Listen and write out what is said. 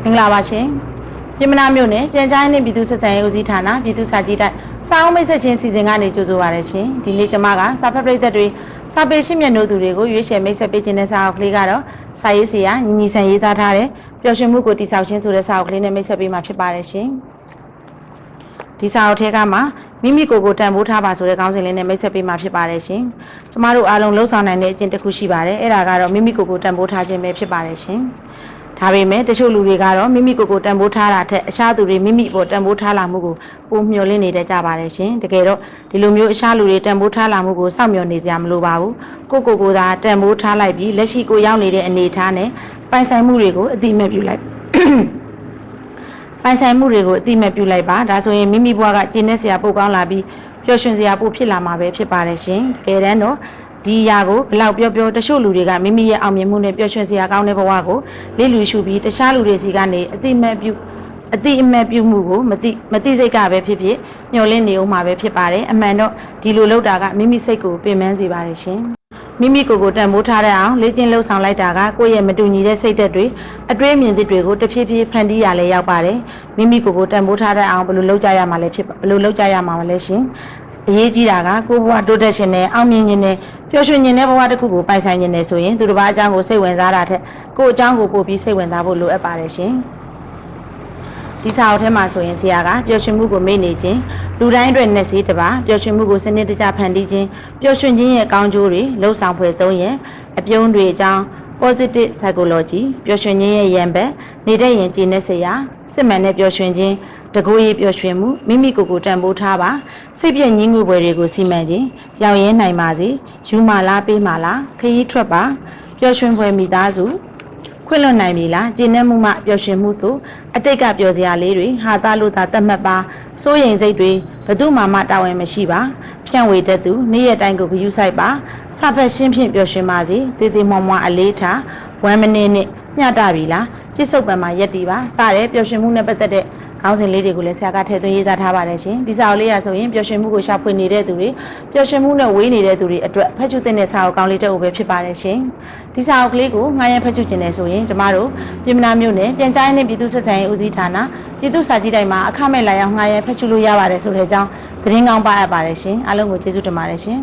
မင်္ဂလာပါရှင်ပြည်မနာမြို့နယ်ပြန်ကြားရေးနဲ့ပြည်သူ့ဆက်ဆံရေးဦးစီးဌာနပြည်သူ့စာကြည့်တိုက်စာအုပ်မိတ်ဆက်ချင်းစီစဉ်ကနေကြိုဆိုပါရရှင်ဒီနေ့ကျွန်မကစာဖတ်ပရိသတ်တွေစာပေရှင်းမြတ်နိုးသူတွေကိုရွေးချယ်မိတ်ဆက်ပေးခြင်းတဲ့စာအုပ်ကလေးကတော့စာရေးဆရာညီညီဆန်ရေးသားထားတဲ့ပျော်ရွှင်မှုကိုတည်ဆောက်ခြင်းဆိုတဲ့စာအုပ်ကလေးနဲ့မိတ်ဆက်ပေးမှာဖြစ်ပါတယ်ရှင်ဒီစာအုပ်ထဲကမှမိမိကိုယ်ကိုတန်ဖိုးထားပါဆိုတဲ့ခေါင်းစဉ်လေးနဲ့မိတ်ဆက်ပေးမှာဖြစ်ပါတယ်ရှင်ကျမတို့အားလုံးလှုပ်ဆောင်နိုင်တဲ့အကျင့်တစ်ခုရှိပါတယ်အဲ့ဒါကတော့မိမိကိုယ်ကိုတန်ဖိုးထားခြင်းပဲဖြစ်ပါတယ်ရှင်ဒါပေမဲ့တချို့လူတွေကတော့မိမိကိုယ်ကိုတန်ဖိုးထားတာထက်အခြားသူတွေမိမိပေါ်တန်ဖိုးထားလာမှုကိုပိုမျှော်လင့်နေတတ်ကြပါတယ်ရှင်တကယ်တော့ဒီလိုမျိုးအခြားလူတွေတန်ဖိုးထားလာမှုကိုစောင့်မျှော်နေကြမလို့ပါဘူးကိုယ်သာတန်ဖိုးထားလိုက်ပြီးလက်ရှိကိုရောက်နေတဲ့အနေအထားနဲ့ပိုင်ဆိုင်မှုတွေကိုအတိအမဲ့ပြုလိုက်ပိုင်ဆိုင်မှုတွေကိုအတိအမဲ့ပြုလိုက်ပါဒါဆိုရင်မိမိဘဝကကျင့်တဲ့စရာပိုကောင်းလာပြီးပျော်ရွှင်စရာပိုဖြစ်လာမှာပဲဖြစ်ပါတယ်ရှင်တကယ်တမ်းတော့ဒီຢာကိုဘလောက်ပြောတချို့လူတွေကမိမိရဲ့အောင်မြင်မှုနဲ့ပျော်ရွှင်စရာကောင်းတဲ့ဘဝကိုလေ့လူရှုပြီးတခြားလူတွေစီကနေအတိအမဲ့ပြုမှုကိုမတိစိတ်ကပဲဖြစ်ဖြစ်ညှော်လင့်နေအောင်မှာပဲဖြစ်ပါတယ်အမှန်တော့ဒီလိုလုပ်တာကမိမိစိတ်ကိုပင်ပန်းစေပါတယ်ရှင်မိမိကိုယ်ကိုတန်ဖိုးထားတဲ့အောင်လေ့ကျင့်လှုပ်ဆောင်လိုက်တာကကိုယ့်ရဲ့မတူညီတဲ့စိတ်ဓာတ်တွေအတွေးမြင်သစ်တွေကိုတဖြည်းဖြည်းဖန်တီးရလဲရောက်ပါတယ်မိမိကိုယ်ကိုတန်ဖိုးထားတဲ့အောင်ဘယ်လိုလုပ်ကြရမှာလဲရှင်အရေးကြီးတာကကိုယ့်ဘဝတိုးတက်ခြင်းနဲ့အောင်မြင်ခြင်းနဲ့ပျော်ရွှင်ခြင်းနဲ့ဘဝတစ်ခုကိုပိုင်ဆိုင်ခြင်းနဲ့ဆိုရင်သူတစ်ပါးအကြောင်းကိုစိတ်ဝင်စားတာထက်ကိုယ့်အကြောင်းကိုပို့ပြီးစိတ်ဝင်စားဖို့လိုအပ်ပါတယ်ရှင်ဒီစာအုပ်ထဲမှာဆိုရင်ဆရာကပျော်ရွှင်မှုကိုမေ့နေခြင်းလူတိုင်းအတွက်နဲ့စီးတစ်ပါးပျော်ရွှင်မှုကိုစနစ်တကျဖန်တီးခြင်းပျော်ရွှင်ခြင်းရဲ့ကောင်းကျိုးတွေလှုပ်ဆောင်ဖွယ်သုံးရင်အပြုံးတွေအကြောင်း positive psychology ပျော်ရွှင်ခြင်းရဲ့ရံဘက်နေတဲ့ရင်ကျင့်တဲ့ဆရာစစ်မှန်တဲ့ပျော်ရွှင်ခြင်းတကူရေးပျော်ရွှင်မှုမိမိကိုယ်ကိုတန်ဖိုးထားပါစိတ်ပြည့်ငြင်းငွေပွဲတွေကိုစီမံခြင်းရောင်ရဲနိုင်ပါစေယူမာလားပေးမာလားခရီးထွက်ပါပျော်ရွှင်ဖွယ်မိသားစုခွင့်လွှတ်နိုင်ပြီလားကျင့်တဲ့မှုမှပျော်ရွှင်မှုတို့အတိတ်ကပျော်စရာလေးတွေဟာသားလို့သာတတ်မှတ်ပါစိုးရိမ်စိတ်တွေဘယ်သူမှတာဝန်မရှိပါဖြန့်ဝေတတ်သူနေ့ရက်တိုင်းကိုဂရုစိုက်ပါစဖက်ရှင်းဖြင့်ပျော်ရွှင်ပါစေတည်တည်မွားမွားအလေးထား1 မိနစ်နဲ့မျှတပြီလားပြစ္ဆုတ်ပံမှာရက်တီပါစတဲ့ပျော်ရွှင်မှုနဲ့ပတ်သက်တဲ့ခေါင်းစဉ်လေးတွေကိုလည်းဆရာကထည့်သွင်းရေးသားထားပါတယ်ရှင်ဒီစာအုပ်လေးရဆိုရင်ပျော်ရွှင်မှုကိုရှာဖွေနေတဲ့သူတွေပျော်ရွှင်မှုနဲ့ဝေးနေတဲ့သူတွေအတွက်ဖတ်ချူတဲ့စာအုပ်ကောင်းလေးတစ်အုပ်ပဲဖြစ်ပါတယ်ရှင်ဒီစာအုပ်ကလေးကိုငှားရမ်းဖတ်ချူခြင်းနဲ့ဆိုရင်ကျမတို့ပြည်မနာမြို့နယ်ပြန်ကြားရေးနဲ့ပြည်သူ့ဆက်ဆံရေးဦးစီးဌာနပြည်သူ့စာကြည့်တိုက်မှာအခမဲ့လာရောက်ငှားရမ်းဖတ်ချူလို့ရပါတယ်ဆိုတဲ့အကြောင်းသတင်းကောင်းပါအပ်ပါတယ်ရှင်အားလုံးကိုကျေးဇူးတင်ပါတယ်ရှင်